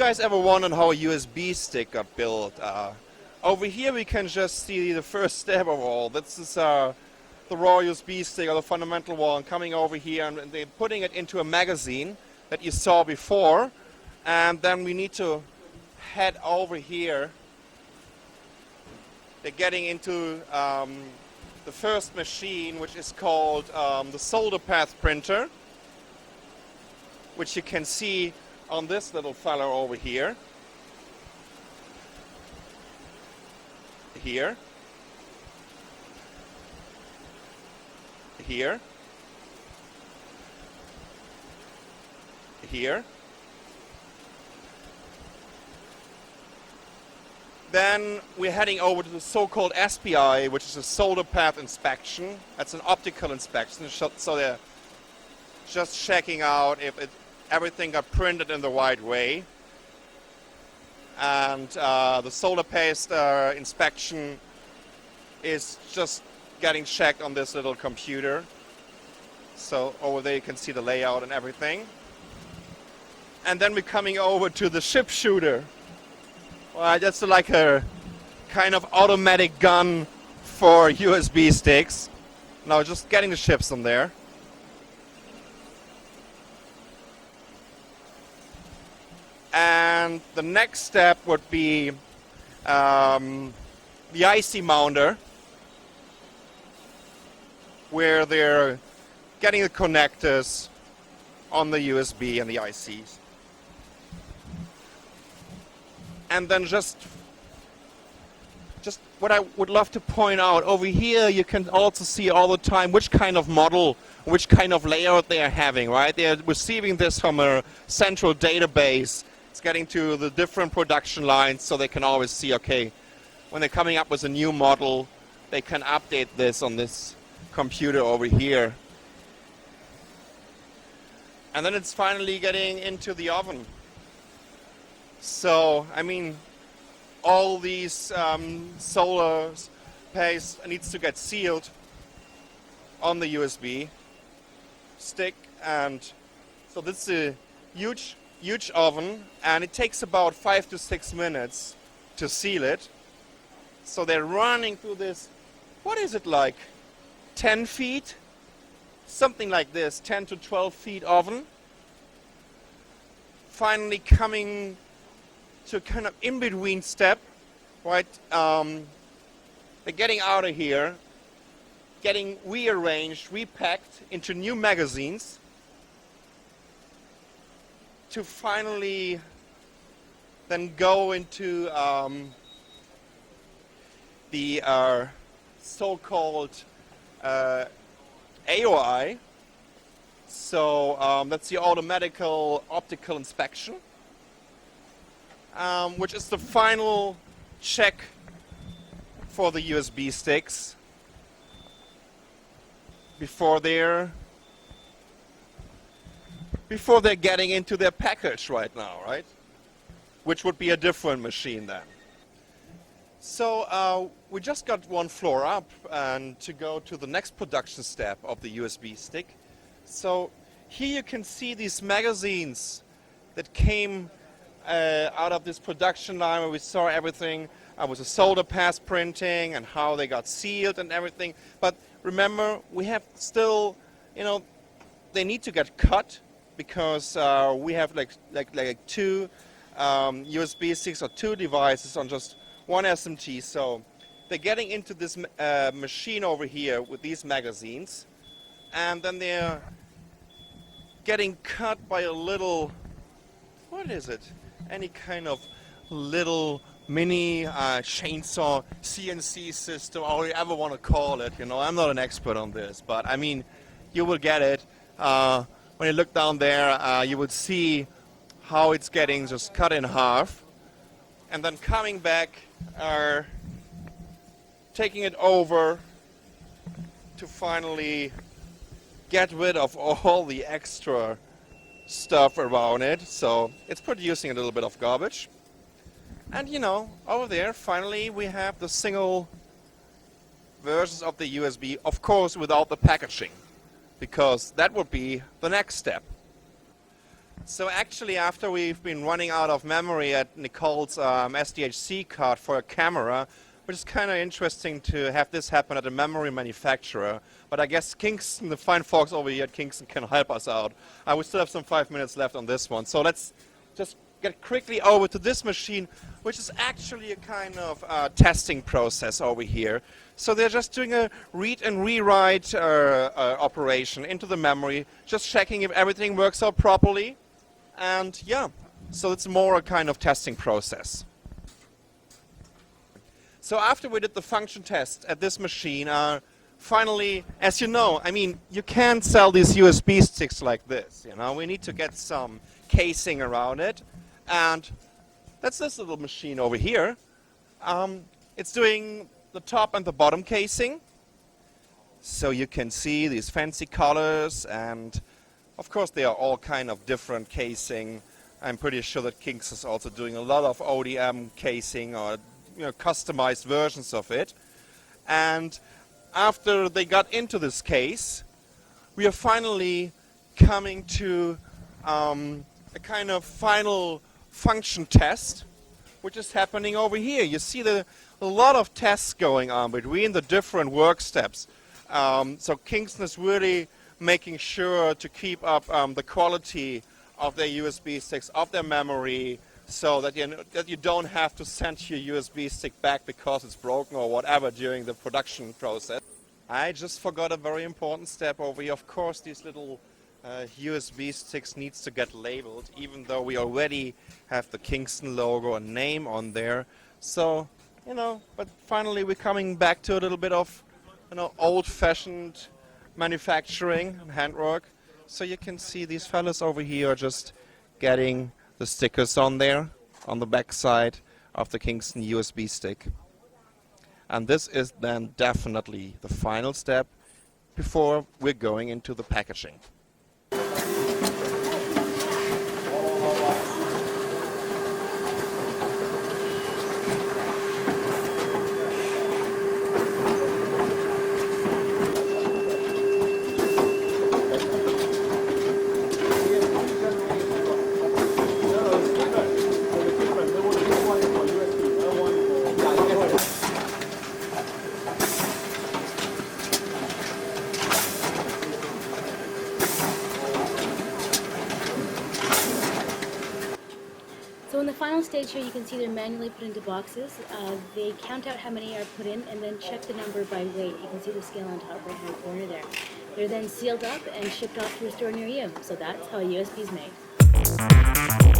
guys ever wondered how a USB stick got built? Over here we can just see the first step of all. This is the raw USB stick, or the fundamental one, coming over here, and they're putting it into a magazine that you saw before. And then we need to head over here. They're getting into the first machine, which is called the solder path printer, which you can see on this little fellow over here. Here. Here. Here. Then we're heading over to the so-called SPI, which is a solder path inspection. That's an optical inspection, so they're just checking out if everything got printed in the right way. And the solder paste inspection is just getting checked on this little computer. So over there you can see the layout and everything. And then we're coming over to the chip shooter. Well, that's like a kind of automatic gun for USB sticks. Now just getting the chips on there. And the next step would be the IC mounter, where they're getting the connectors on the USB and the ICs. And then just what I would love to point out, over here you can also see all the time which kind of model, which kind of layout they are having, right? They are receiving this from a central database. It's getting to the different production lines, so they can always see, okay, when they're coming up with a new model, they can update this on this computer over here. And then it's finally getting into the oven. So, I mean, all these solar paste needs to get sealed on the USB stick, and so this is a huge oven, and it takes about 5 to 6 minutes to seal it. So they're running through this, what is it like, 10 feet? Something like this, 10 to 12 feet oven. Finally coming to a kind of in-between step, right? They're getting out of here, getting rearranged, repacked into new magazines, to finally then go into the so-called AOI. So that's the automatic optical inspection, which is the final check for the USB sticks before they're getting into their package right now, right? Which would be a different machine then. So we just got one floor up and to go to the next production step of the USB stick. So here you can see these magazines that came out of this production line where we saw everything with the solder path printing and how they got sealed and everything. But remember, we have still, they need to get cut, because we have like two USB sticks or two devices on just one SMT. So they're getting into this machine over here with these magazines, and then they're getting cut by a little, what is it? Any kind of little mini chainsaw CNC system, or whatever you ever want to call it. I'm not an expert on this, but I mean, you will get it. When you look down there, you would see how it's getting just cut in half, and then coming back, taking it over to finally get rid of all the extra stuff around it. So it's producing a little bit of garbage. And over there, finally, we have the single versions of the USB, of course, without the packaging, because that would be the next step. So actually, after we've been running out of memory at Nicole's SDHC card for a camera, which is kind of interesting to have this happen at a memory manufacturer. But I guess Kingston, the fine folks over here at Kingston, can help us out. We still have some 5 minutes left on this one. So let's just get quickly over to this machine, which is actually a kind of testing process over here. So they're just doing a read and rewrite operation into the memory, just checking if everything works out properly. And yeah, so it's more a kind of testing process. So after we did the function test at this machine, finally, as you know, I mean, you can't sell these USB sticks like this, you know. We need to get some casing around it. And that's this little machine over here. It's doing the top and the bottom casing. So you can see these fancy colors, and of course they are all kind of different casing. I'm pretty sure that Kings is also doing a lot of ODM casing or customized versions of it. And after they got into this case, we are finally coming to a kind of final function test, which is happening over here. You see a lot of tests going on between the different work steps. So Kingston is really making sure to keep up the quality of their USB sticks, of their memory, so that you don't have to send your USB stick back because it's broken or whatever during the production process. I just forgot a very important step over here. Of course, these little USB sticks needs to get labeled, even though we already have the Kingston logo and name on there. So, but finally we're coming back to a little bit of, old-fashioned manufacturing and handwork. So you can see these fellas over here are just getting the stickers on there, on the back side of the Kingston USB stick. And this is then definitely the final step before we're going into the packaging. So in the final stage here, you can see they're manually put into boxes. They count out how many are put in and then check the number by weight. You can see the scale on top right-hand corner there. They're then sealed up and shipped off to a store near you. So that's how a USB is made.